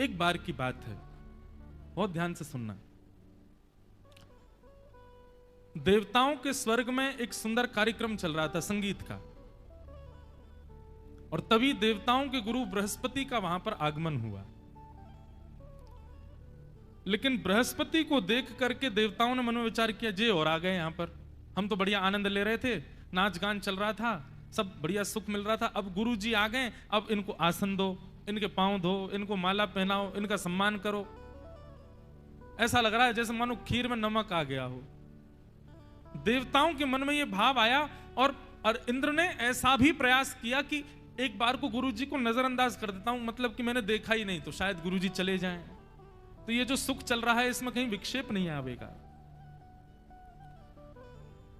एक बार की बात है, बहुत ध्यान से सुनना। देवताओं के स्वर्ग में एक सुंदर कार्यक्रम चल रहा था संगीत का, और तभी देवताओं के गुरु बृहस्पति का वहां पर आगमन हुआ। लेकिन बृहस्पति को देख करके देवताओं ने मन में विचार किया, जे और आ गए यहां पर, हम तो बढ़िया आनंद ले रहे थे, नाच गान चल रहा था, सब बढ़िया सुख मिल रहा था, अब गुरु जी आ गए, अब इनको आसन दो, इनके पांव धो, इनको माला पहनाओ, इनका सम्मान करो। ऐसा लग रहा है जैसे मानो खीर में नमक आ गया हो। देवताओं के मन में यह भाव आया, और इंद्र ने ऐसा भी प्रयास किया कि एक बार को गुरु जी को नजरअंदाज कर देता हूं, मतलब कि मैंने देखा ही नहीं तो शायद गुरु जी चले जाएं, तो ये जो सुख चल रहा है इसमें कहीं विक्षेप नहीं आवेगा।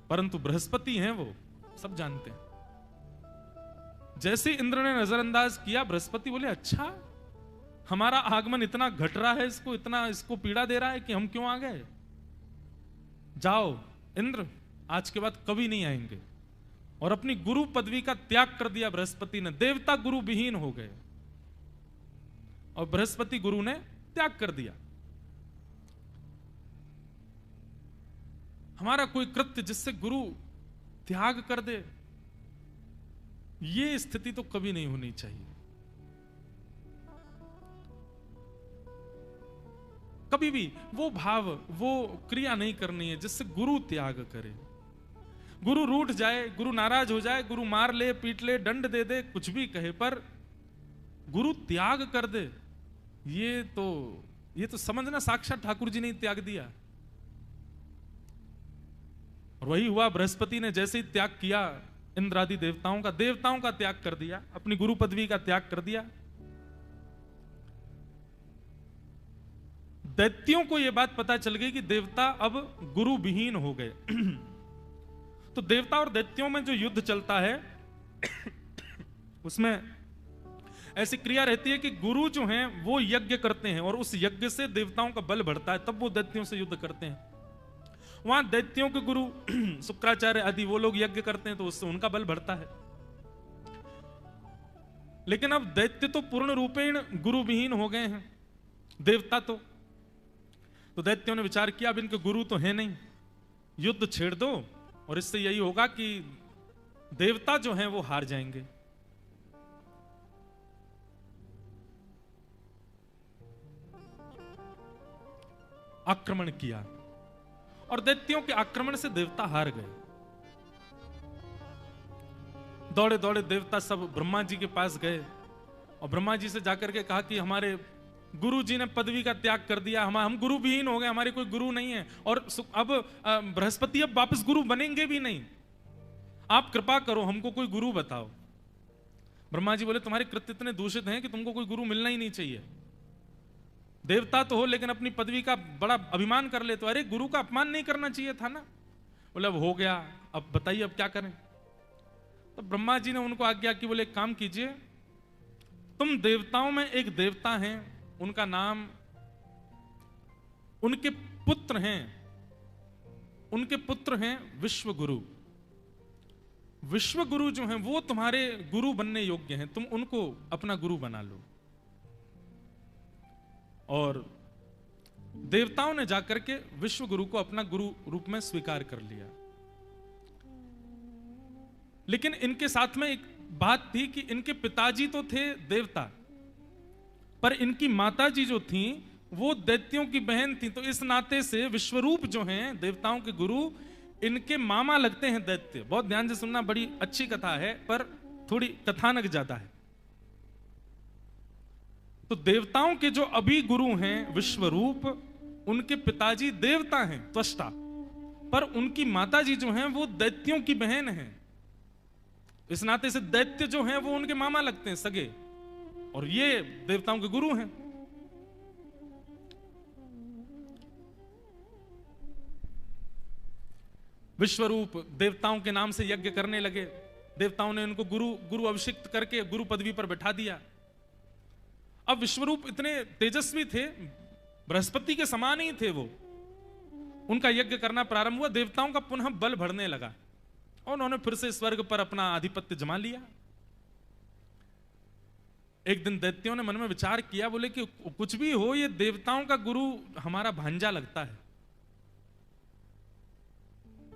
परंतु बृहस्पति हैं, वो सब जानते हैं। जैसे इंद्र ने नजरअंदाज किया, बृहस्पति बोले, अच्छा हमारा आगमन इतना घट रहा है, इसको पीड़ा दे रहा है कि हम क्यों आ गए। जाओ इंद्र, आज के बाद कभी नहीं आएंगे। और अपनी गुरु पदवी का त्याग कर दिया बृहस्पति ने, देवता गुरु विहीन हो गए, और बृहस्पति गुरु ने त्याग कर दिया। हमारा कोई कृत्य जिससे गुरु त्याग कर दे, ये स्थिति तो कभी नहीं होनी चाहिए। कभी भी वो भाव, वो क्रिया नहीं करनी है जिससे गुरु त्याग करे। गुरु रूठ जाए, गुरु नाराज हो जाए, गुरु मार ले, पीट ले, दंड दे दे, कुछ भी कहे, पर गुरु त्याग कर दे, ये तो समझना साक्षात ठाकुर जी ने त्याग दिया। और वही हुआ, बृहस्पति ने जैसे ही त्याग किया इंद्र आदि देवताओं का त्याग कर दिया, अपनी गुरु पदवी का त्याग कर दिया। दैत्यों को यह बात पता चल गई कि देवता अब गुरु विहीन हो गए। तो देवता और दैत्यों में जो युद्ध चलता है उसमें ऐसी क्रिया रहती है कि गुरु जो हैं वो यज्ञ करते हैं, और उस यज्ञ से देवताओं का बल बढ़ता है, तब वो दैत्यों से युद्ध करते हैं। वहां दैत्यों के गुरु शुक्राचार्य आदि वो लोग यज्ञ करते हैं, तो उससे उनका बल बढ़ता है। लेकिन अब दैत्य तो पूर्ण रूपेण गुरु विहीन हो गए हैं, देवता तो दैत्यों ने विचार किया, अब इनके गुरु तो है नहीं, युद्ध छेड़ दो, और इससे यही होगा कि देवता जो हैं वो हार जाएंगे। आक्रमण किया, और दैत्यों के आक्रमण से देवता हार गए। दौड़े दौड़े देवता सब ब्रह्मा जी के पास गए, और ब्रह्मा जी से जाकर के कहा कि हमारे गुरु जी ने पदवी का त्याग कर दिया, हम गुरु विहीन हो गए, हमारे कोई गुरु नहीं है, और अब बृहस्पति अब वापस गुरु बनेंगे भी नहीं, आप कृपा करो, हमको कोई गुरु बताओ। ब्रह्मा जी बोले, तुम्हारे कृत्य इतने दूषित हैं कि तुमको कोई गुरु मिलना ही नहीं चाहिए। देवता तो हो लेकिन अपनी पदवी का बड़ा अभिमान कर ले, तो अरे गुरु का अपमान नहीं करना चाहिए था ना। बोले अब हो गया, अब बताइए अब क्या करें। तो ब्रह्मा जी ने उनको आज्ञा की, बोले एक काम कीजिए, तुम देवताओं में एक देवता हैं, उनका नाम, उनके पुत्र हैं विश्वगुरु। विश्वगुरु जो हैं वो तुम्हारे गुरु बनने योग्य हैं, तुम उनको अपना गुरु बना लो। और देवताओं ने जाकर के विश्वगुरु को अपना गुरु रूप में स्वीकार कर लिया। लेकिन इनके साथ में एक बात थी कि इनके पिताजी तो थे देवता, पर इनकी माताजी जो थी वो दैत्यों की बहन थी, तो इस नाते से विश्वरूप जो हैं देवताओं के गुरु, इनके मामा लगते हैं दैत्य। बहुत ध्यान से सुनना, बड़ी अच्छी कथा है पर थोड़ी कथानक ज्यादा है। तो देवताओं के जो अभी गुरु हैं विश्वरूप, उनके पिताजी देवता हैं त्वष्टा, पर उनकी माताजी जो हैं वो दैत्यों की बहन हैं। इस नाते से दैत्य जो हैं वो उनके मामा लगते हैं सगे, और ये देवताओं के गुरु हैं। विश्वरूप देवताओं के नाम से यज्ञ करने लगे। देवताओं ने उनको गुरु अभिषिक्त करके गुरु पदवी पर बैठा दिया। अब विश्वरूप इतने तेजस्वी थे, बृहस्पति के समान ही थे वो। उनका यज्ञ करना प्रारंभ हुआ, देवताओं का पुनः बल बढ़ने लगा, और उन्होंने फिर से स्वर्ग पर अपना आधिपत्य जमा लिया। एक दिन दैत्यों ने मन में विचार किया, बोले कि कुछ भी हो, ये देवताओं का गुरु हमारा भांजा लगता है।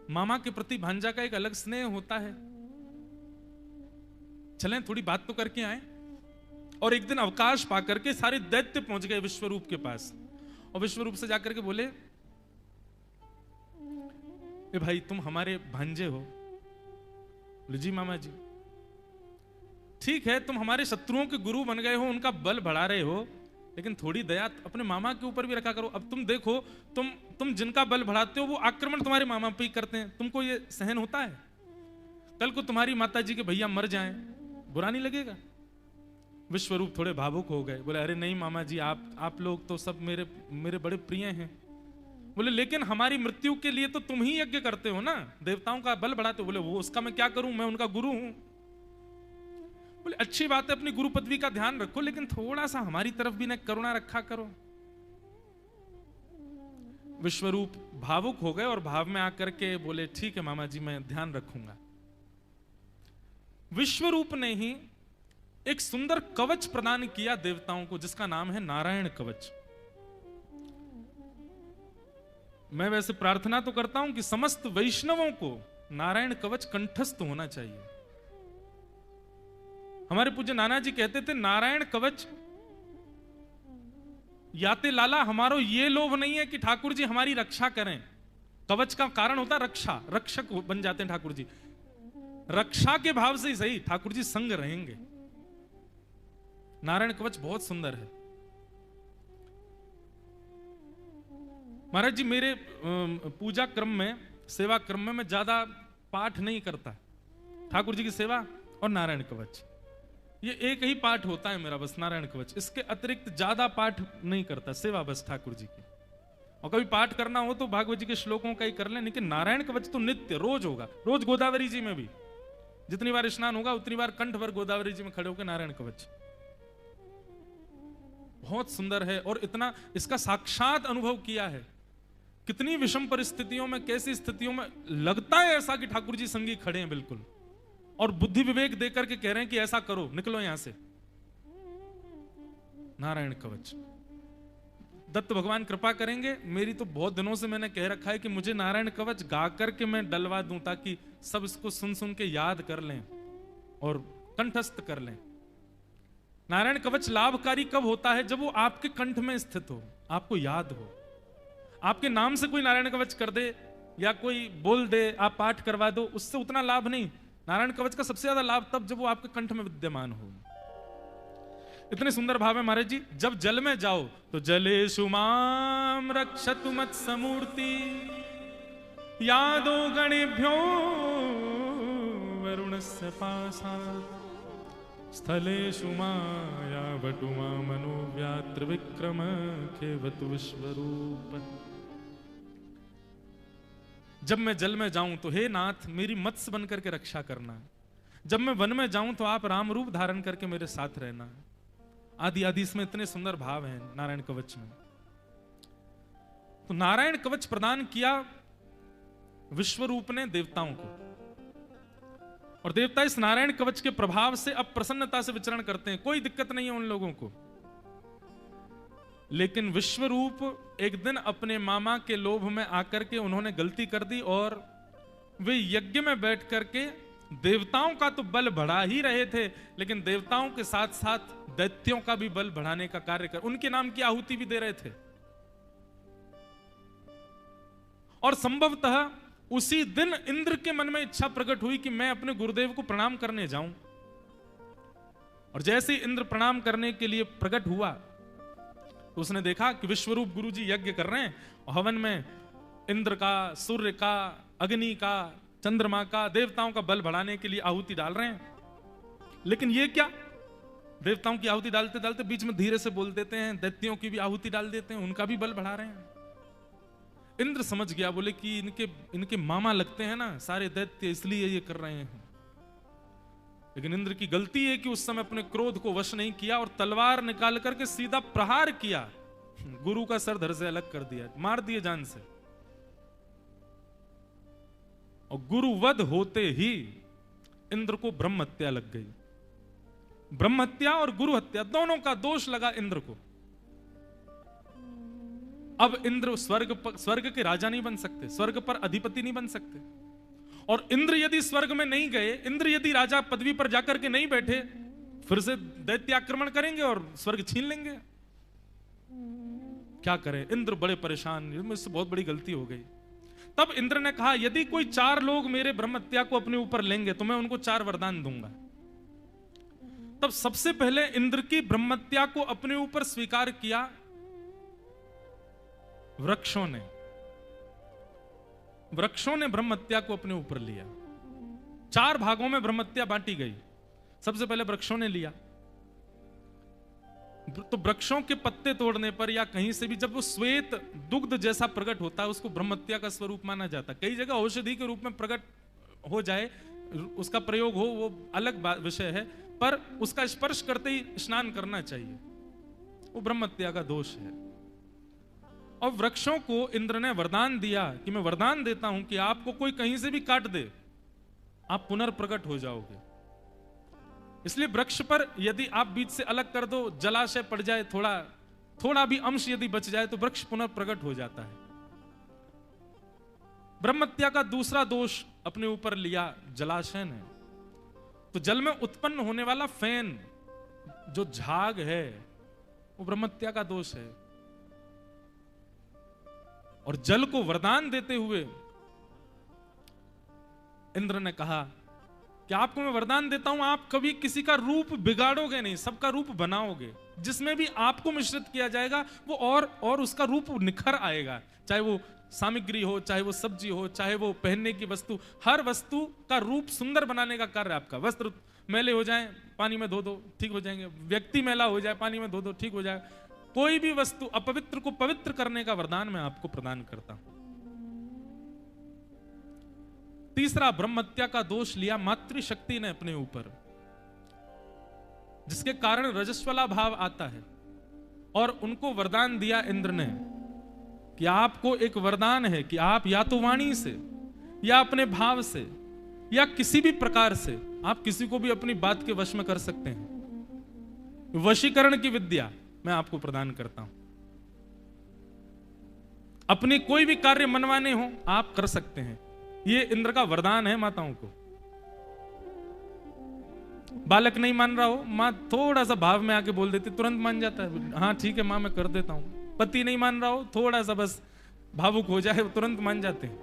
मामा के प्रति भांजा का एक अलग स्नेह होता है, चलें थोड़ी बात तो करके आए। और एक दिन अवकाश पाकर के सारे दैत्य पहुंच गए विश्वरूप के पास, और विश्वरूप से जाकर के बोले, ए भाई तुम हमारे भांजे हो? बोले जी मामा जी। ठीक है, तुम हमारे शत्रुओं के गुरु बन गए हो, उनका बल बढ़ा रहे हो, लेकिन थोड़ी दया अपने मामा के ऊपर भी रखा करो। अब तुम देखो, तुम जिनका बल बढ़ाते हो वो आक्रमण तुम्हारे मामा पे ही करते हैं, तुमको ये सहन होता है? कल को तुम्हारी माता जी के भैया मर जाएं, बुरा नहीं लगेगा? विश्वरूप थोड़े भावुक हो गए, बोले अरे नहीं मामा जी, आप लोग तो सब मेरे बड़े प्रिय हैं। बोले लेकिन हमारी मृत्यु के लिए तो तुम ही यज्ञ करते हो ना, देवताओं का बल बढ़ाते हो। बोले वो उसका मैं क्या करूं, मैं उनका गुरु हूं। बोले अच्छी बात है, अपनी गुरु पदवी का ध्यान रखो, लेकिन थोड़ा सा हमारी तरफ भी न करुणा रखा करो। विश्वरूप भावुक हो गए और भाव में आकर के बोले ठीक है मामा जी, मैं ध्यान रखूंगा। विश्वरूप ने ही एक सुंदर कवच प्रदान किया देवताओं को, जिसका नाम है नारायण कवच। मैं वैसे प्रार्थना तो करता हूं कि समस्त वैष्णवों को नारायण कवच कंठस्थ होना चाहिए। हमारे पूज्य नाना जी कहते थे, नारायण कवच याते लाला, हमारो ये लोभ नहीं है कि ठाकुर जी हमारी रक्षा करें। कवच का कारण होता रक्षा, रक्षक बन जाते हैं ठाकुर जी। रक्षा के भाव से ही सही ठाकुर जी संग रहेंगे। नारायण कवच बहुत सुंदर है। महाराज जी, मेरे पूजा क्रम में, सेवा क्रम में मैं ज्यादा पाठ नहीं करता। ठाकुर जी की सेवा और नारायण कवच, ये एक ही पाठ होता है मेरा, बस नारायण कवच। इसके अतिरिक्त ज्यादा पाठ नहीं करता, सेवा बस ठाकुर जी की। और कभी पाठ करना हो तो भागवत जी के श्लोकों का ही कर लें, लेकिन नारायण कवच तो नित्य रोज होगा। रोज गोदावरी जी में भी जितनी बार स्नान होगा उतनी बार कंठ भर गोदावरी जी में खड़े होकर नारायण कवच। बहुत सुंदर है, और इतना इसका साक्षात अनुभव किया है। कितनी विषम परिस्थितियों में, कैसी स्थितियों में लगता है ऐसा कि ठाकुर जी संगी खड़े हैं बिल्कुल, और बुद्धि विवेक देकर के कह रहे हैं कि ऐसा करो, निकलो यहां से। नारायण कवच, दत्त भगवान कृपा करेंगे। मेरी तो बहुत दिनों से मैंने कह रखा है कि मुझे नारायण कवच गा करके मैं डलवा दूं, ताकि सब इसको सुन सुन के याद कर लें और कंठस्थ कर लें। नारायण कवच लाभकारी कब होता है? जब वो आपके कंठ में स्थित हो, आपको याद हो। आपके नाम से कोई नारायण कवच कर दे या कोई बोल दे, आप पाठ करवा दो, उससे उतना लाभ नहीं। नारायण कवच का सबसे ज्यादा लाभ तब जब वो आपके कंठ में विद्यमान हो। इतने सुंदर भाव है महाराज जी। जब जल में जाओ तो जलेषु माम रक्षतु मत्समूर्ति, यादो गणेभ्यो वरुणस्य पासात्, स्थलेषु मायावटु मामनुव्यात्र विक्रम खेवतु विश्वरूप। जब मैं जल में जाऊं तो हे नाथ मेरी मत्स्य बन करके रक्षा करना। जब मैं वन में जाऊं तो आप राम रूप धारण करके मेरे साथ रहना। आदि आदि इसमें इतने सुंदर भाव हैं नारायण कवच में। तो नारायण कवच प्रदान किया विश्वरूप ने देवताओं को, और देवता इस नारायण कवच के प्रभाव से अब प्रसन्नता से विचरण करते हैं, कोई दिक्कत नहीं है उन लोगों को। लेकिन विश्वरूप एक दिन अपने मामा के लोभ में आकर के उन्होंने गलती कर दी, और वे यज्ञ में बैठ करके देवताओं का तो बल बढ़ा ही रहे थे, लेकिन देवताओं के साथ साथ दैत्यों का भी बल बढ़ाने का कार्य कर, उनके नाम की आहुति भी दे रहे थे। और संभवतः उसी दिन इंद्र के मन में इच्छा प्रकट हुई कि मैं अपने गुरुदेव को प्रणाम करने जाऊं। और जैसे ही इंद्र प्रणाम करने के लिए प्रकट हुआ तो उसने देखा कि विश्वरूप गुरुजी यज्ञ कर रहे हैं, और हवन में इंद्र का, सूर्य का, अग्नि का, चंद्रमा का, देवताओं का बल बढ़ाने के लिए आहुति डाल रहे हैं। लेकिन ये क्या, देवताओं की आहुति डालते डालते बीच में धीरे से बोल देते हैं, दैत्यों की भी आहुति डाल देते हैं, उनका भी बल बढ़ा रहे हैं। इंद्र समझ गया, बोले कि इनके मामा लगते हैं ना सारे दैत्य, इसलिए ये कर रहे हैं। लेकिन इंद्र की गलती है कि उस समय अपने क्रोध को वश नहीं किया और तलवार निकाल करके सीधा प्रहार किया, गुरु का सर धड़ से अलग कर दिया, मार दिए जान से। और गुरुवध होते ही इंद्र को ब्रह्म हत्या लग गई। ब्रह्म हत्या और गुरु हत्या दोनों का दोष लगा इंद्र को। अब इंद्र स्वर्ग के राजा नहीं बन सकते, स्वर्ग पर अधिपति नहीं बन सकते। और इंद्र यदि स्वर्ग में नहीं गए, इंद्र यदि राजा पदवी पर जाकर के नहीं बैठे, फिर से दैत्य आक्रमण करेंगे और स्वर्ग छीन लेंगे। क्या करें? इंद्र बड़े परेशान, मुझसे बहुत बड़ी गलती हो गई। तब इंद्र ने कहा, यदि कोई 4 लोग मेरे ब्रह्म हत्या को अपने ऊपर लेंगे तो मैं उनको 4 वरदान दूंगा। तब सबसे पहले इंद्र की ब्रह्म हत्या को अपने ऊपर स्वीकार किया वृक्षों ने। वृक्षों ने ब्रह्म हत्या को अपने ऊपर लिया। 4 भागों में ब्रह्म हत्या बांटी गई। सबसे पहले वृक्षों ने लिया। तो वृक्षों के पत्ते तोड़ने पर या कहीं से भी जब वो श्वेत दुग्ध जैसा प्रकट होता है, उसको ब्रह्म हत्या का स्वरूप माना जाता है। कई जगह औषधि के रूप में प्रकट हो जाए, उसका प्रयोग हो, वो अलग विषय है, पर उसका स्पर्श करते ही स्नान करना चाहिए। वो ब्रह्म हत्या का दोष है। और वृक्षों को इंद्र ने वरदान दिया कि मैं वरदान देता हूं कि आपको कोई कहीं से भी काट दे, आप पुनर्प्रकट हो जाओगे। इसलिए वृक्ष पर यदि आप बीच से अलग कर दो, जलाशय पड़ जाए, थोड़ा भी अंश यदि बच जाए, तो वृक्ष पुनर्प्रकट हो जाता है। ब्रह्म हत्या का दूसरा दोष अपने ऊपर लिया जलाशय ने। तो जल में उत्पन्न होने वाला फैन, जो झाग है, वो ब्रह्म हत्या का दोष है। और जल को वरदान देते हुए इंद्र ने कहा कि आपको मैं वरदान देता हूं, आप कभी किसी का रूप बिगाड़ोगे नहीं, सबका रूप बनाओगे। जिसमें भी आपको मिश्रित किया जाएगा वो और उसका रूप निखर आएगा। चाहे वो सामग्री हो, चाहे वो सब्जी हो, चाहे वो पहनने की वस्तु, हर वस्तु का रूप सुंदर बनाने का कार्य आपका। वस्त्र मैले हो जाएं, पानी में धो दो, ठीक हो जाएंगे। व्यक्ति मैला हो जाए, पानी में धो दो, ठीक हो जाए। कोई भी वस्तु अपवित्र को पवित्र करने का वरदान मैं आपको प्रदान करता हूं। तीसरा ब्रह्म हत्या का दोष लिया मातृशक्ति ने अपने ऊपर, जिसके कारण रजस्वला भाव आता है। और उनको वरदान दिया इंद्र ने कि आपको एक वरदान है कि आप या तो वाणी से या अपने भाव से या किसी भी प्रकार से आप किसी को भी अपनी बात के वश में कर सकते हैं। वशीकरण की विद्या मैं आपको प्रदान करता हूं। अपने कोई भी कार्य मनवाने हो आप कर सकते हैं। ये इंद्र का वरदान है माताओं को। बालक नहीं मान रहा हो, मां थोड़ा सा भाव में आके बोल देती, तुरंत मान जाता है, हाँ ठीक है मां मैं कर देता हूं। पति नहीं मान रहा हो, थोड़ा सा बस भावुक हो जाए, तुरंत मान जाते हैं।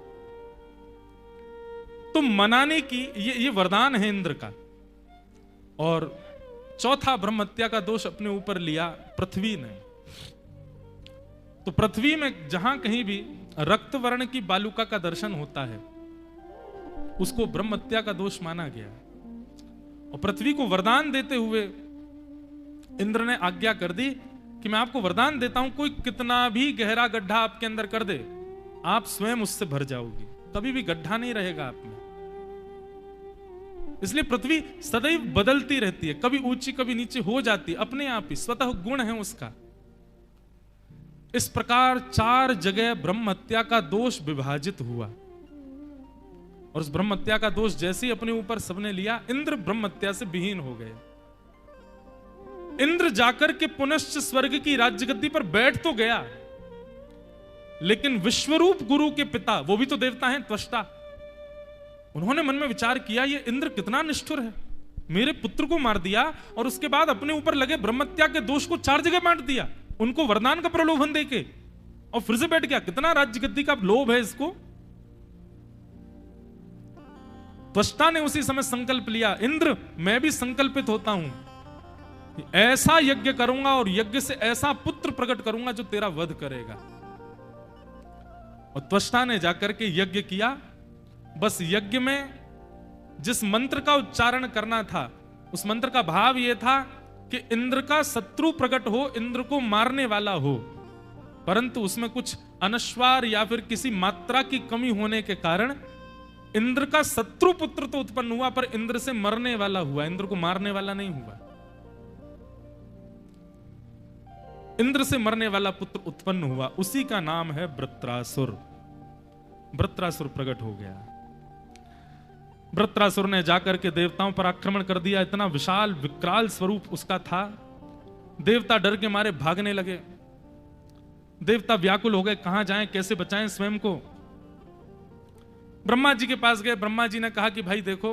तो मनाने की ये वरदान है इंद्र का। और चौथा ब्रह्म हत्या का दोष अपने ऊपर लिया पृथ्वी ने। तो पृथ्वी में जहां कहीं भी रक्त वर्ण की बालुका का दर्शन होता है, उसको ब्रह्म हत्या का दोष माना गया। और पृथ्वी को वरदान देते हुए इंद्र ने आज्ञा कर दी कि मैं आपको वरदान देता हूं, कोई कितना भी गहरा गड्ढा आपके अंदर कर दे, आप स्वयं उससे भर जाओगी, कभी भी गड्ढा नहीं रहेगा आप में। इसलिए पृथ्वी सदैव बदलती रहती है, कभी ऊंची कभी नीचे हो जाती है, अपने आप ही स्वतः गुण है उसका। इस प्रकार 4 जगह ब्रह्म हत्या का दोष विभाजित हुआ। और उस ब्रह्म हत्या का दोष जैसे ही अपने ऊपर सबने लिया, इंद्र ब्रह्म हत्या से विहीन हो गए। इंद्र जाकर के पुनश्च स्वर्ग की राज्य गद्दी पर बैठ तो गया, लेकिन विश्वरूप गुरु के पिता, वो भी तो देवता हैं, त्वष्टा, उन्होंने मन में विचार किया, ये इंद्र कितना निष्ठुर है, मेरे पुत्र को मार दिया और उसके बाद अपने ऊपर लगे ब्रह्म हत्या के दोष को 4 जगह बांट दिया, उनको वरदान का प्रलोभन देके, और फिर से बैठ गया। कितना राज्य गद्दी का लोभ है इसको। त्वष्टा ने उसी समय संकल्प लिया, इंद्र मैं भी संकल्पित होता हूं, ऐसा यज्ञ करूंगा और यज्ञ से ऐसा पुत्र प्रकट करूंगा जो तेरा वध करेगा। और त्वष्टा ने जाकर के यज्ञ किया। बस यज्ञ में जिस मंत्र का उच्चारण करना था, उस मंत्र का भाव यह था कि इंद्र का शत्रु प्रकट हो, इंद्र को मारने वाला हो, परंतु उसमें कुछ अनस्वार या फिर किसी मात्रा की कमी होने के कारण इंद्र का शत्रु पुत्र तो उत्पन्न हुआ, पर इंद्र से मरने वाला हुआ, इंद्र को मारने वाला नहीं हुआ। इंद्र से मरने वाला पुत्र उत्पन्न हुआ, उसी का नाम है वृत्रासुर। वृत्रासुर प्रकट हो गया। वृत्रासुर ने जाकर के देवताओं पर आक्रमण कर दिया। इतना विशाल विकराल स्वरूप उसका था, देवता डर के मारे भागने लगे। देवता व्याकुल हो गए, कहां जाएं, कैसे बचाएं स्वयं को। ब्रह्मा जी के पास गए। ब्रह्मा जी ने कहा कि भाई देखो,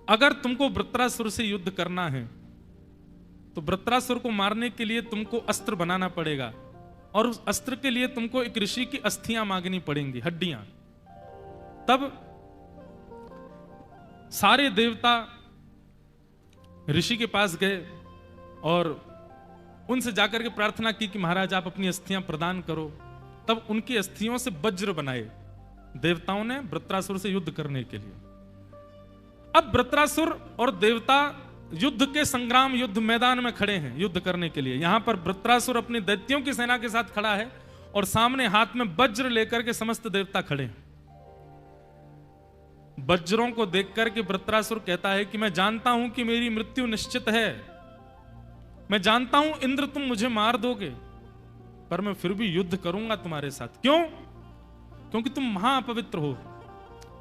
अगर तुमको वृत्रासुर से युद्ध करना है तो वृत्रासुर को मारने के लिए तुमको अस्त्र बनाना पड़ेगा, और उस अस्त्र के लिए तुमको एक ऋषि की अस्थियां मांगनी पड़ेंगी, हड्डियां। तब सारे देवता ऋषि के पास गए और उनसे जाकर के प्रार्थना की कि महाराज आप अपनी अस्थियां प्रदान करो। तब उनकी अस्थियों से वज्र बनाए देवताओं ने वृत्रासुर से युद्ध करने के लिए। अब वृत्रासुर और देवता युद्ध के संग्राम, युद्ध मैदान में खड़े हैं युद्ध करने के लिए। यहां पर वृत्रासुर अपनी दैत्यों की सेना के साथ खड़ा है और सामने हाथ में वज्र लेकर के समस्त देवता खड़े हैं। वज्रों को देखकर के वृत्रासुर कहता है कि मैं जानता हूं कि मेरी मृत्यु निश्चित है, मैं जानता हूं इंद्र तुम मुझे मार दोगे, पर मैं फिर भी युद्ध करूंगा तुम्हारे साथ। क्यों? क्योंकि तुम महाअपवित्र हो,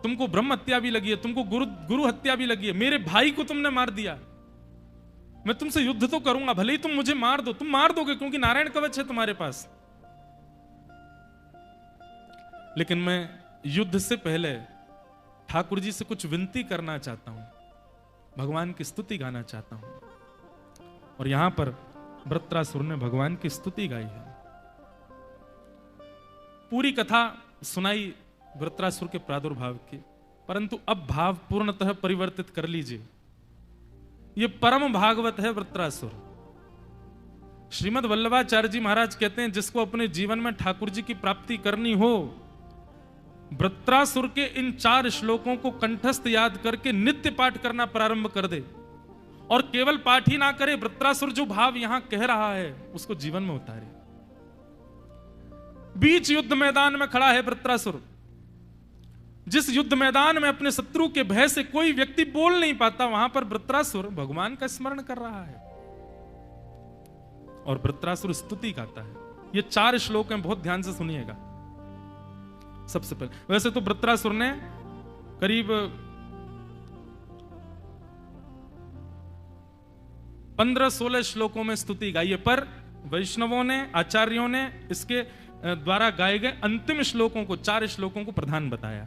तुमको ब्रह्म हत्या भी लगी है, तुमको गुरु हत्या भी लगी है, मेरे भाई को तुमने मार दिया। मैं तुमसे युद्ध तो करूंगा, भले ही तुम मुझे मार दो, तुम मार दोगे क्योंकि नारायण कवच है तुम्हारे पास, लेकिन मैं युद्ध से पहले ठाकुर जी से कुछ विनती करना चाहता हूं, भगवान की स्तुति गाना चाहता हूं। और यहां पर वृत्रासुर ने भगवान की स्तुति गाई है। पूरी कथा सुनाई वृत्रासुर के प्रादुर्भाव की, परंतु अब भाव पूर्णतः परिवर्तित कर लीजिए। यह परम भागवत है वृत्रासुर। श्रीमद् वल्लभाचार्य जी महाराज कहते हैं, जिसको अपने जीवन में ठाकुर जी की प्राप्ति करनी हो, वृत्रासुर के इन 4 श्लोकों को कंठस्थ याद करके नित्य पाठ करना प्रारंभ कर दे, और केवल पाठ ही ना करे, वृत्रासुर जो भाव यहां कह रहा है उसको जीवन में उतारे। बीच युद्ध मैदान में खड़ा है वृत्रासुर, जिस युद्ध मैदान में अपने शत्रु के भय से कोई व्यक्ति बोल नहीं पाता, वहां पर वृत्रासुर भगवान का स्मरण कर रहा है और वृत्रासुर स्तुति गाता है। ये 4 श्लोक हैं, बहुत ध्यान से सुनिएगा। सबसे पहले, वैसे तो वृत्रासुर ने करीब 15-16 श्लोकों में स्तुति गाई है, पर वैष्णवों ने, आचार्यों ने इसके द्वारा गाए गए अंतिम श्लोकों को, 4 श्लोकों को प्रधान बताया।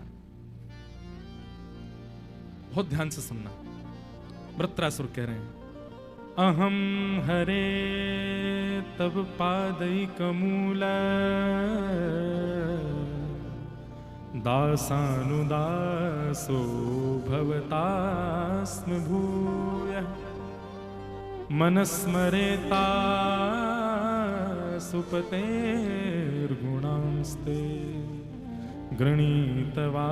बहुत ध्यान से सुनना। वृत्रासुर कह रहे हैं, अहम हरे तब पादैकमूल दासानुदासो भवतास्म भूयः मनस्मरेता सुपतेर्गुणांस्ते गृणीतवा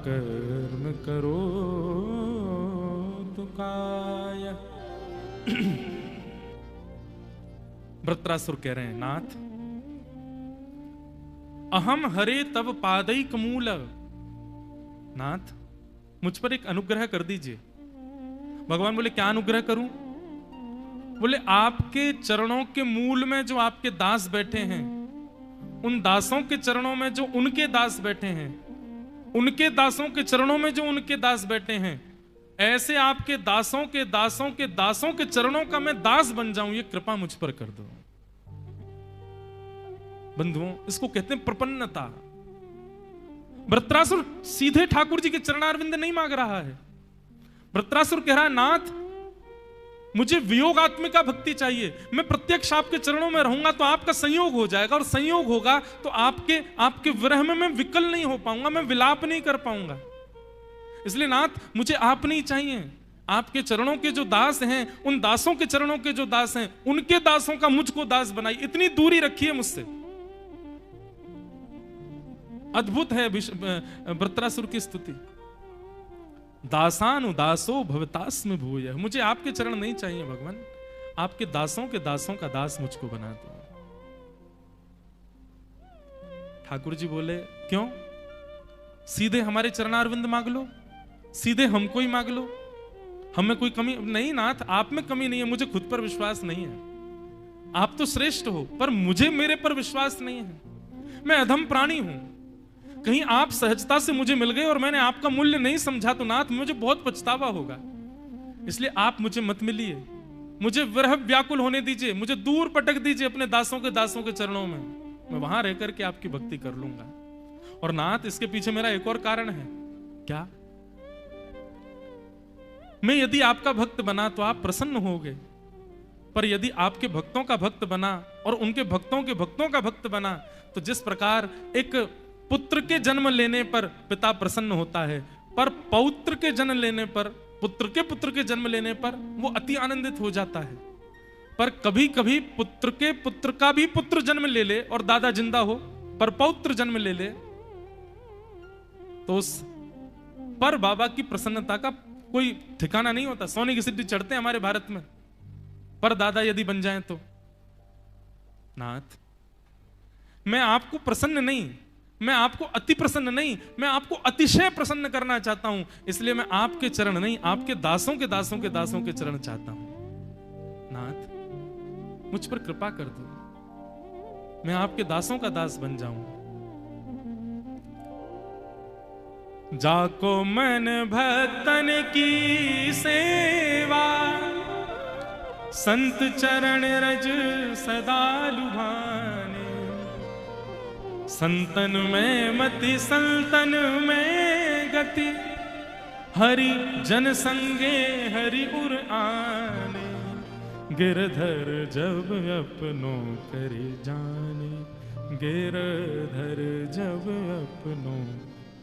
कर्म करो तुकाय। वृत्रासुर कह रहे हैं, नाथ अहम हरे तब पादैक मूल, नाथ मुझ पर एक अनुग्रह कर दीजिए। भगवान बोले, क्या अनुग्रह करूं? बोले, आपके चरणों के मूल में जो आपके दास बैठे हैं, उन दासों के चरणों में जो उनके दास बैठे हैं, उनके दासों के चरणों में जो उनके दास बैठे हैं, ऐसे आपके दासों के दासों के दासों के चरणों का मैं दास बन जाऊं, ये कृपा मुझ पर कर दो। बंधुओं, इसको कहते हैं प्रपन्नता। वृत्रासुर सीधे ठाकुर जी के चरणारविंद नहीं मांग रहा है। वृत्रासुर कह रहा है, नाथ मुझे वियोगात्मिका भक्ति चाहिए, मैं प्रत्यक्ष आपके चरणों में रहूंगा तो आपका संयोग हो जाएगा, और संयोग होगा तो आपके विरह में मैं विकल नहीं हो पाऊंगा, मैं विलाप नहीं कर पाऊंगा। इसलिए नाथ मुझे आप नहीं चाहिए, आपके चरणों के जो दास हैं, उन दासों के चरणों के जो दास हैं, उनके दासों का मुझको दास बनाइए, इतनी दूरी रखिए मुझसे। अद्भुत है वृत्रासुर की स्तुति। दासानुदासो भवतास्म भूयः, मुझे आपके चरण नहीं चाहिए भगवान, आपके दासों के दासों का दास मुझको बना दो। ठाकुर जी बोले, क्यों? सीधे हमारे चरणारविंद मांग लो, सीधे हमको ही मांग लो, हमें कोई कमी नहीं। नाथ आप में कमी नहीं है, मुझे खुद पर विश्वास नहीं है, आप तो श्रेष्ठ हो, पर मुझे मेरे पर विश्वास नहीं है, मैं अधम प्राणी हूं। कहीं आप सहजता से मुझे मिल गए और मैंने आपका मूल्य नहीं समझा तो नाथ मुझे बहुत पछतावा होगा। इसलिए आप मुझे मत मिलिए, मुझे विरह व्याकुल होने दीजिए, मुझे दूर पटक दीजिए अपने दासों के चरणों में। मैं वहां रह करके आपकी भक्ति कर लूंगा। और नाथ इसके पीछे मेरा एक और कारण है। क्या? मैं यदि आपका भक्त बना तो आप प्रसन्न होगे, पर यदि आपके भक्तों का भक्त बना और उनके भक्तों के भक्तों का भक्त बना तो जिस प्रकार एक पुत्र के जन्म लेने पर पिता प्रसन्न होता है, पर पौत्र के जन्म लेने पर, पुत्र के जन्म लेने पर वो अति आनंदित हो जाता है। पर कभी कभी पुत्र के पुत्र का भी पुत्र जन्म ले ले और दादा जिंदा हो, पर पौत्र जन्म ले ले तो उस पर बाबा की प्रसन्नता का कोई ठिकाना नहीं होता। सोने की सिद्धि चढ़ते हैं हमारे भारत में, पर दादा यदि बन जाएं तो। नाथ, मैं आपको प्रसन्न नहीं, मैं आपको अति प्रसन्न नहीं, मैं आपको अतिशय प्रसन्न करना चाहता हूं। इसलिए मैं आपके चरण नहीं, आपके दासों के दासों के दासों के चरण चाहता हूं। नाथ, मुझ पर कृपा कर दो, मैं आपके दासों का दास बन जाऊं। जाको मन भक्तन की सेवा, संत चरण रज सदा लुभाने। संतन में मति संतन में गति, हरि जन संगे हरि उर आने। गिरधर जब अपनों करे जाने, गिरधर जब अपनों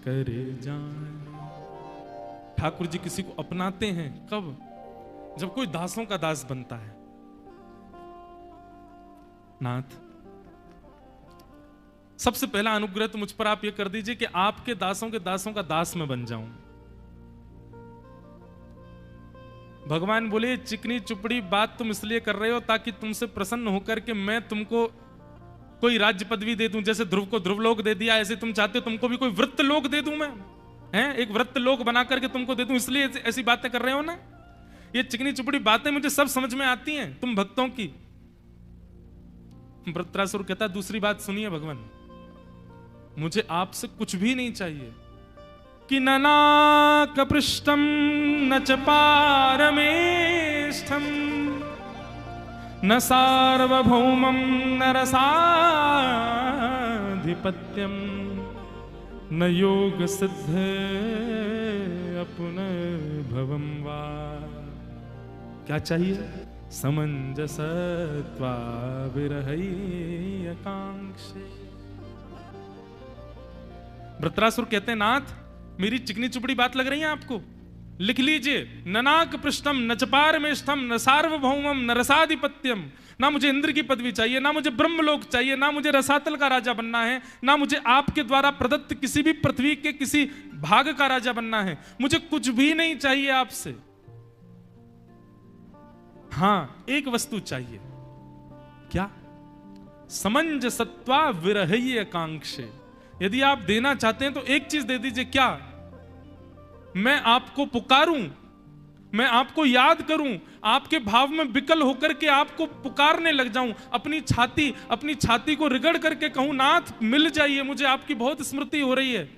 करे जाने। ठाकुर जी किसी को अपनाते हैं कब? जब कोई दासों का दास बनता है। नाथ, सबसे पहला अनुग्रह तो मुझ पर आप ये कर दीजिए कि आपके दासों के दासों का दास मैं बन जाऊं। भगवान बोले चिकनी चुपड़ी बात तुम इसलिए कर रहे हो ताकि तुमसे प्रसन्न होकर के मैं तुमको कोई राज्य पदवी दे दूं। जैसे ध्रुव को ध्रुवलोक दे दिया, ऐसे तुम चाहते हो तुमको भी कोई वृत्त लोक दे दूं मैं, हैं? एक वृत्त लोक बना करके तुमको दे दूं, इसलिए ऐसी बातें कर रहे हो ना। ये चिकनी चुपड़ी बातें मुझे सब समझ में आती हैं तुम भक्तों की। वृत्रासुर कहता दूसरी बात सुनिए भगवान, मुझे आपसे कुछ भी नहीं चाहिए कि न नाक पृष्ठम न च पारमेष्ठम न सार्वभौमम न रसाधिपत्यम न योग सिद्ध अपुनर्भवम वा। क्या चाहिए? समंजसत्वा विरहई आकांक्षे। वृत्रासुर कहते हैं नाथ, मेरी चिकनी चुपड़ी बात लग रही है आपको? लिख लीजिए, ननाक पृष्ठम न चपारमेष्ठम न सार्वभौमम न रसाधिपत्यम। ना मुझे इंद्र की पदवी चाहिए, ना मुझे ब्रह्मलोक चाहिए, ना मुझे रसातल का राजा बनना है, ना मुझे आपके द्वारा प्रदत्त किसी भी पृथ्वी के किसी भाग का राजा बनना है। मुझे कुछ भी नहीं चाहिए आपसे। हां, एक वस्तु चाहिए। क्या? समंजसत्वा विरहई आकांक्षे। यदि आप देना चाहते हैं तो एक चीज दे दीजिए। क्या? मैं आपको पुकारूं, मैं आपको याद करूं, आपके भाव में विकल होकर के आपको पुकारने लग जाऊं, अपनी छाती को रिगड़ करके कहूं नाथ मिल जाइए, मुझे आपकी बहुत स्मृति हो रही है,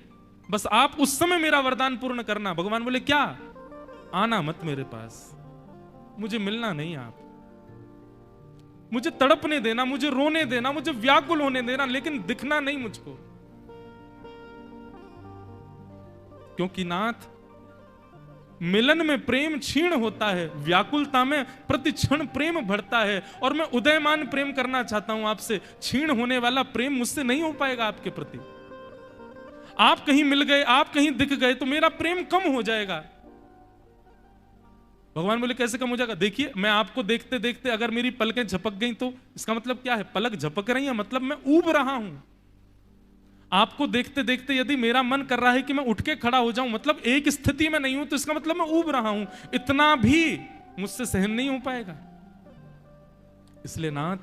बस आप उस समय मेरा वरदान पूर्ण करना। भगवान बोले क्या? आना मत मेरे पास, मुझे मिलना नहीं, आप मुझे तड़पने देना, मुझे रोने देना, मुझे व्याकुल होने देना, लेकिन दिखना नहीं मुझको। क्योंकि नाथ, मिलन में प्रेम क्षीण होता है, व्याकुलता में प्रति क्षण प्रेम बढ़ता है, और मैं उदयमान प्रेम करना चाहता हूं आपसे। क्षीण होने वाला प्रेम मुझसे नहीं हो पाएगा आपके प्रति। आप कहीं मिल गए, आप कहीं दिख गए तो मेरा प्रेम कम हो जाएगा। भगवान बोले कैसे कम हो जाएगा? देखिए, मैं आपको देखते देखते अगर मेरी पलकें झपक गई तो इसका मतलब क्या है? पलक झपक रही है मतलब मैं ऊब रहा हूं। आपको देखते देखते यदि मेरा मन कर रहा है कि मैं उठ के खड़ा हो जाऊं, मतलब एक स्थिति में नहीं हूं, तो इसका मतलब मैं ऊब रहा हूं। इतना भी मुझसे सहन नहीं हो पाएगा। इसलिए नाथ,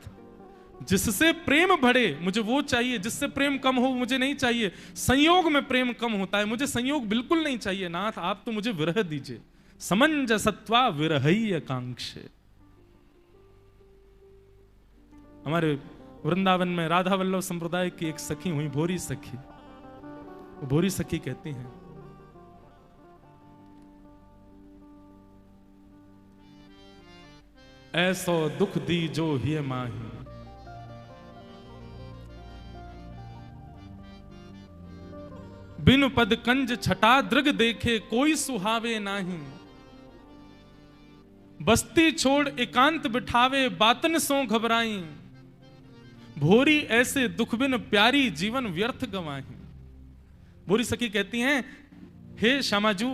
जिससे प्रेम बढ़े मुझे वो चाहिए, जिससे प्रेम कम हो मुझे नहीं चाहिए। संयोग में प्रेम कम होता है, मुझे संयोग बिल्कुल नहीं चाहिए। नाथ, आप तो मुझे विरह दीजिए। समंजसत्वा विरहई आकांक्षे। हमारे वृंदावन में राधा वल्लभ संप्रदाय की एक सखी हुई, भोरी सखी। भोरी सखी कहती हैं, ऐसो दुख दी जो हिय माही, बिनु पद कंज छटा दृग देखे कोई सुहावे नाही, बस्ती छोड़ एकांत बिठावे बातन सो घबराई, भोरी ऐसे दुख बिन प्यारी जीवन व्यर्थ गवाही। भोरी सखी कहती हैं, हे श्यामाजू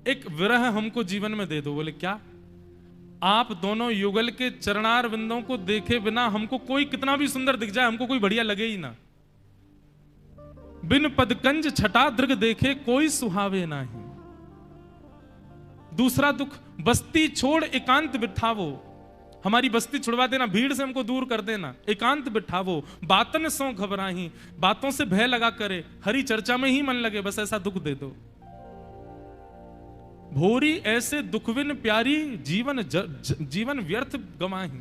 एक विरह हमको जीवन में दे दो। बोले क्या? आप दोनों युगल के चरणार बिंदों को देखे बिना हमको कोई कितना भी सुंदर दिख जाए हमको कोई बढ़िया लगे ही ना। बिन पदकंज छटा दृग देखे कोई सुहावे नाही। दूसरा दुख, बस्ती छोड़ एकांत बिठावो, हमारी बस्ती छुड़वा देना, भीड़ से हमको दूर कर देना, एकांत बिठावो, बातन सो घबराही, बातों से भय लगा करे, हरी चर्चा में ही मन लगे, बस ऐसा दुख दे दो। भोरी ऐसे दुखविन प्यारी जीवन व्यर्थ गवाही,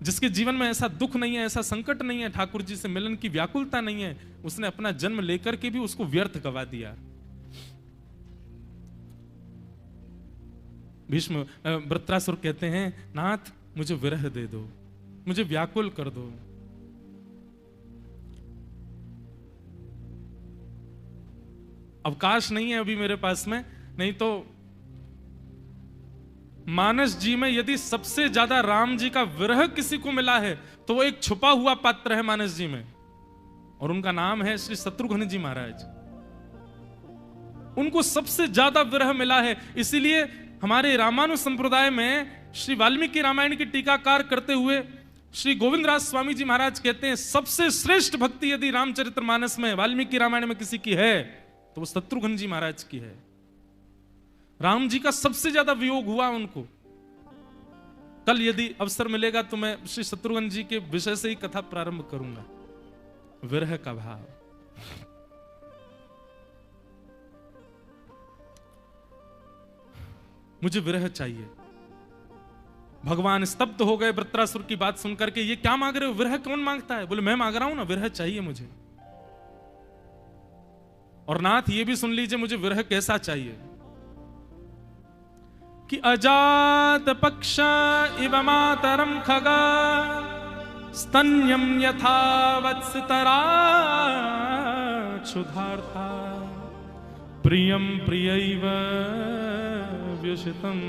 जिसके जीवन में ऐसा दुख नहीं है, ऐसा संकट नहीं है, ठाकुर जी से मिलन की व्याकुलता नहीं है, उसने अपना जन्म लेकर के भी उसको व्यर्थ गवा दिया। भीष्म वृत्रासुर कहते हैं, नाथ मुझे विरह दे दो, मुझे व्याकुल कर दो। अवकाश नहीं है अभी मेरे पास में, नहीं तो मानस जी में यदि सबसे ज्यादा राम जी का विरह किसी को मिला है तो वो एक छुपा हुआ पात्र है मानस जी में, और उनका नाम है श्री शत्रुघ्न जी महाराज। उनको सबसे ज्यादा विरह मिला है, इसीलिए हमारे रामानु संप्रदाय में श्री वाल्मीकि रामायण की टीकाकार करते हुए श्री गोविंदराज स्वामी जी महाराज कहते हैं, सबसे श्रेष्ठ भक्ति यदि रामचरितमानस में वाल्मीकि रामायण में किसी की है तो वो शत्रुघ्न जी महाराज की है। राम जी का सबसे ज्यादा वियोग हुआ उनको। कल यदि अवसर मिलेगा तो मैं श्री शत्रुघ्न जी के विषय से ही कथा प्रारंभ करूंगा। विरह का भाव, मुझे विरह चाहिए। भगवान स्तब्ध हो गए वृत्रासुर की बात सुनकर के, ये क्या मांग रहे हो? विरह कौन मांगता है? बोले मैं मांग रहा हूं ना, विरह चाहिए मुझे। और नाथ ये भी सुन लीजिए मुझे विरह कैसा चाहिए, कि अजात पक्ष इव मातरम खगा स्तन्यम यथा वत्सतरा क्षुधार्था प्रियम प्रियैव व्युषितं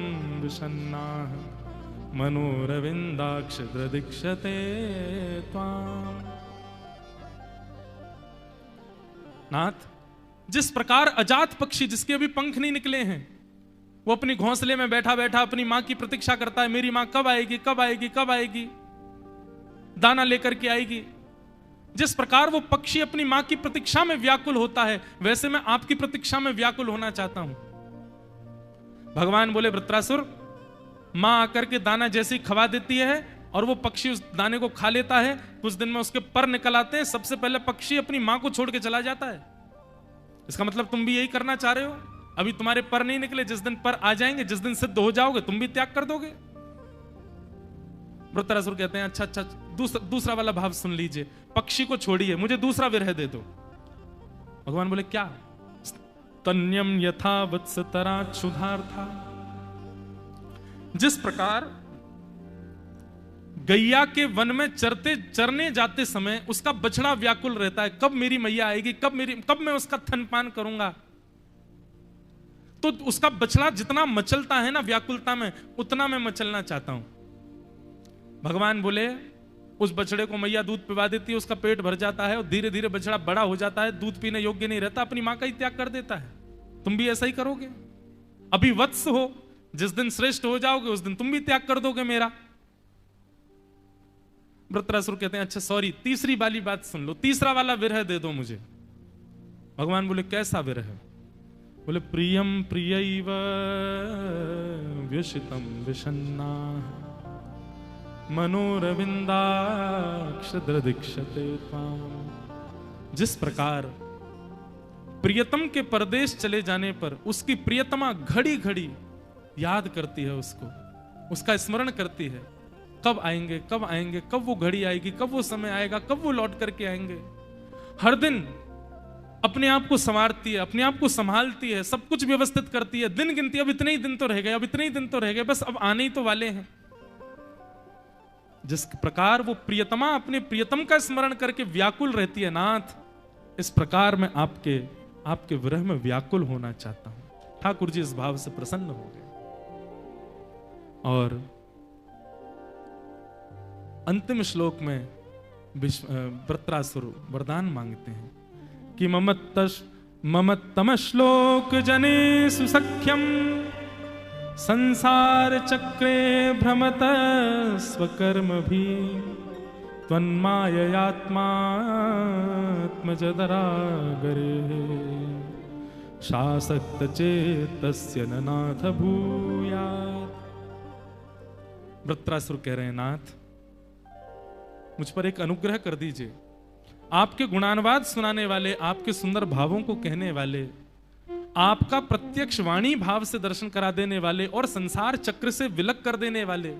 विषन्नाः मनोरविंदाक्ष दीक्षते त्वाम्। नाथ, जिस प्रकार अजात पक्षी जिसके अभी पंख नहीं निकले हैं, वो अपनी घोंसले में बैठा बैठा अपनी मां की प्रतीक्षा करता है, मेरी मां कब आएगी, कब आएगी, कब आएगी, दाना लेकर के आएगी। जिस प्रकार वो पक्षी अपनी मां की प्रतीक्षा में व्याकुल होता है, वैसे मैं आपकी प्रतीक्षा में व्याकुल होना चाहता हूं। भगवान बोले, वृत्रासुर, मां आकर के दाना जैसी खवा देती है और वो पक्षी उस दाने को खा लेता है, कुछ दिन में उसके पर निकल आते हैं, सबसे पहले पक्षी अपनी मां को छोड़ के चला जाता है। इसका मतलब तुम भी यही करना चाह रहे हो? अभी तुम्हारे पर नहीं निकले, जिस दिन पर आ जाएंगे, जिस दिन सिद्ध हो जाओगे, तुम भी त्याग कर दोगे। वृत्रासुर कहते हैं, अच्छा अच्छा, दूसरा वाला भाव सुन लीजिए, पक्षी को छोड़िए, मुझे दूसरा विरह दे दो। भगवान बोले, क्या? तन्यम यथा वत्सतरा क्षुधार्था, जिस प्रकार गैया के वन में चरने जाते समय उसका बछड़ा व्याकुल रहता है, कब मेरी मैया आएगी, कब मैं उसका थनपान करूंगा, तो उसका बछड़ा जितना मचलता है ना व्याकुलता में, उतना मैं मचलना चाहता हूं। भगवान बोले, उस बछड़े को मैया दूध पिला देती है, उसका पेट भर जाता है और धीरे धीरे बछड़ा बड़ा हो जाता है, दूध पीने योग्य नहीं रहता, अपनी मां का ही त्याग कर देता है। तुम भी ऐसा ही करोगे? अभी वत्स हो, जिस दिन श्रेष्ठ हो जाओगे उस दिन तुम भी त्याग कर दोगे मेरा। वृत्रासुर कहते हैं, अच्छा सॉरी, तीसरी वाली बात सुन लो, तीसरा वाला विरह दे दो मुझे। भगवान बोले, कैसा विरह? बोले, प्रियम प्रियैव व्युषितं विषन्नाः मनोरविंदाक्ष दीक्षते त्वाम्। जिस प्रकार प्रियतम के परदेश चले जाने पर उसकी प्रियतमा घड़ी घड़ी याद करती है, उसका स्मरण करती है, कब आएंगे, कब आएंगे, कब वो घड़ी आएगी, कब वो समय आएगा, कब वो लौट करके आएंगे। हर दिन अपने आप को संवारती है, अपने आप को संभालती है, सब कुछ व्यवस्थित करती है, दिन गिनती है, अब इतने ही दिन तो रह गए, अब इतने ही दिन तो रह गए, बस अब आने ही तो वाले हैं। जिस प्रकार वो प्रियतमा अपने प्रियतम का स्मरण करके व्याकुल रहती है, नाथ इस प्रकार मैं आपके विरह में व्याकुल होना चाहता हूं। ठाकुर जी इस भाव से प्रसन्न हो गए और अंतिम श्लोक में वृत्रासुर वरदान मांगते हैं कि ममत्तम श्लोक जने सुसख्यम संसार चक्रे भ्रमत स्वकर्म भी त्वन्माययात्मात्मजदरागरे शासक्त चेतस्य न नाथ भूयात्। वृत्रासुर कह रहे हैं, नाथ मुझ पर एक अनुग्रह कर दीजिए। आपके गुणानुवाद सुनाने वाले, आपके सुंदर भावों को कहने वाले, आपका प्रत्यक्ष वाणी भाव से दर्शन करा देने वाले और संसार चक्र से विलग कर देने वाले,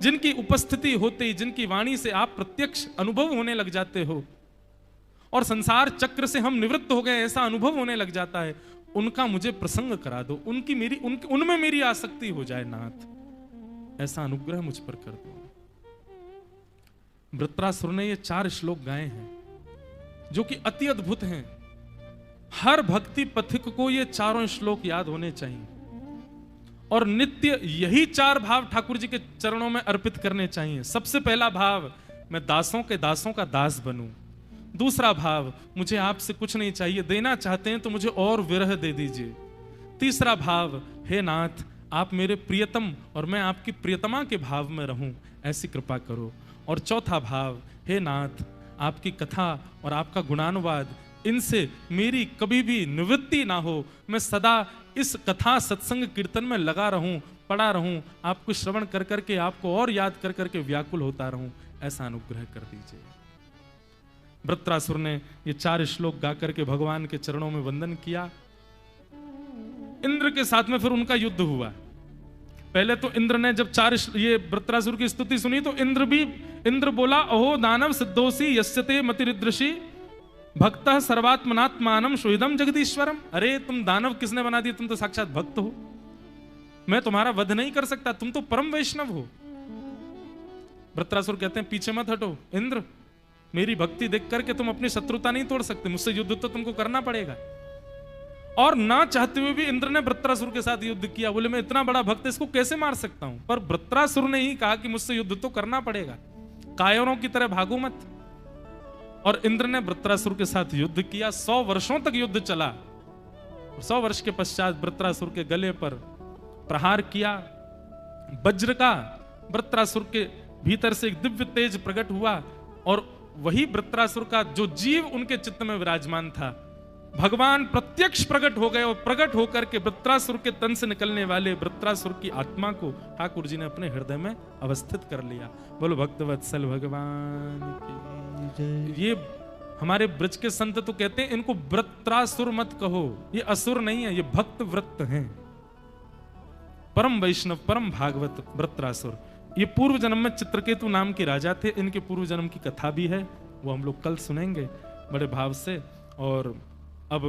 जिनकी उपस्थिति होते ही, जिनकी वाणी से आप प्रत्यक्ष अनुभव होने लग जाते हो और संसार चक्र से हम निवृत्त हो गए ऐसा अनुभव होने लग जाता है, उनका मुझे प्रसंग करा दो, उनमें मेरी आसक्ति हो जाए नाथ, ऐसा अनुग्रह मुझ पर कर दो। वृत्रासुर ने ये 4 श्लोक गाए हैं जो कि अति अद्भुत हैं। हर भक्ति पथिक को ये चारों श्लोक याद होने चाहिए और नित्य यही 4 भाव ठाकुर जी के चरणों में अर्पित करने चाहिए। सबसे पहला भाव, मैं दासों के दासों का दास बनूं। दूसरा भाव, मुझे आपसे कुछ नहीं चाहिए, देना चाहते हैं तो मुझे और विरह दे दीजिए। तीसरा भाव, हे नाथ आप मेरे प्रियतम और मैं आपकी प्रियतमा के भाव में रहूं, ऐसी कृपा करो। और चौथा भाव, हे नाथ आपकी कथा और आपका गुणानुवाद, इनसे मेरी कभी भी निवृत्ति ना हो, मैं सदा इस कथा सत्संग कीर्तन में लगा रहूं, पड़ा रहूं, आपको श्रवण कर करके, आपको और याद कर करके व्याकुल होता रहूं, ऐसा अनुग्रह कर दीजिए। वृत्रासुर ने ये 4 श्लोक गा करके भगवान के चरणों में वंदन किया। इंद्र के साथ में फिर उनका युद्ध हुआ। पहले तो इंद्र ने जब 4 ये वृत्रासुर की स्तुति सुनी तो इंद्र बोला, अहो दानव सिद्धोसी यस्यते मतिरिदृशी भक्तः सर्वात्मनात्मानम सुहृदम जगदीश्वरम। अरे तुम दानव किसने बना दिया, तुम तो साक्षात भक्त हो, मैं तुम्हारा वध नहीं कर सकता, तुम तो परम वैष्णव हो। वृत्रासुर कहते हैं, पीछे मत हटो इंद्र, मेरी भक्ति देख करके तुम अपनी शत्रुता नहीं तोड़ सकते, मुझसे युद्ध तो तुमको करना पड़ेगा। और ना चाहते हुए भी इंद्र ने वृत्रासुर के साथ युद्ध किया। बोले मैं इतना बड़ा भक्त, इसको कैसे मार सकता हूं, पर वृत्रासुर ने ही कहा कि मुझसे युद्ध तो करना पड़ेगा, कायरों की तरह भागो मत। और इंद्र ने वृत्रासुर के साथ युद्ध किया। 100 वर्षों तक युद्ध चला। 100 वर्ष के पश्चात वृत्रासुर के गले पर प्रहार किया वज्र का। वृत्रासुर के भीतर से एक दिव्य तेज प्रकट हुआ और वही वृत्रासुर का जो जीव उनके चित्त में विराजमान था, भगवान प्रत्यक्ष प्रकट हो गए और प्रकट होकर के वृत्रासुर के तन से निकलने वाले वृत्रासुर की आत्मा को ठाकुर जी ने अपने हृदय में अवस्थित कर लिया। बोलो भक्तवत्सल भगवान की। ये हमारे ब्रज के संत तो कहते हैं इनको वृत्रासुर मत कहो, ये असुर नहीं है, ये भक्त वृत्त हैं, परम वैष्णव परम भागवत वृत्रासुर। ये पूर्व जन्म में चित्रकेतु नाम के राजा थे। इनके पूर्व जन्म की कथा भी है, वो हम लोग कल सुनेंगे बड़े भाव से। और अब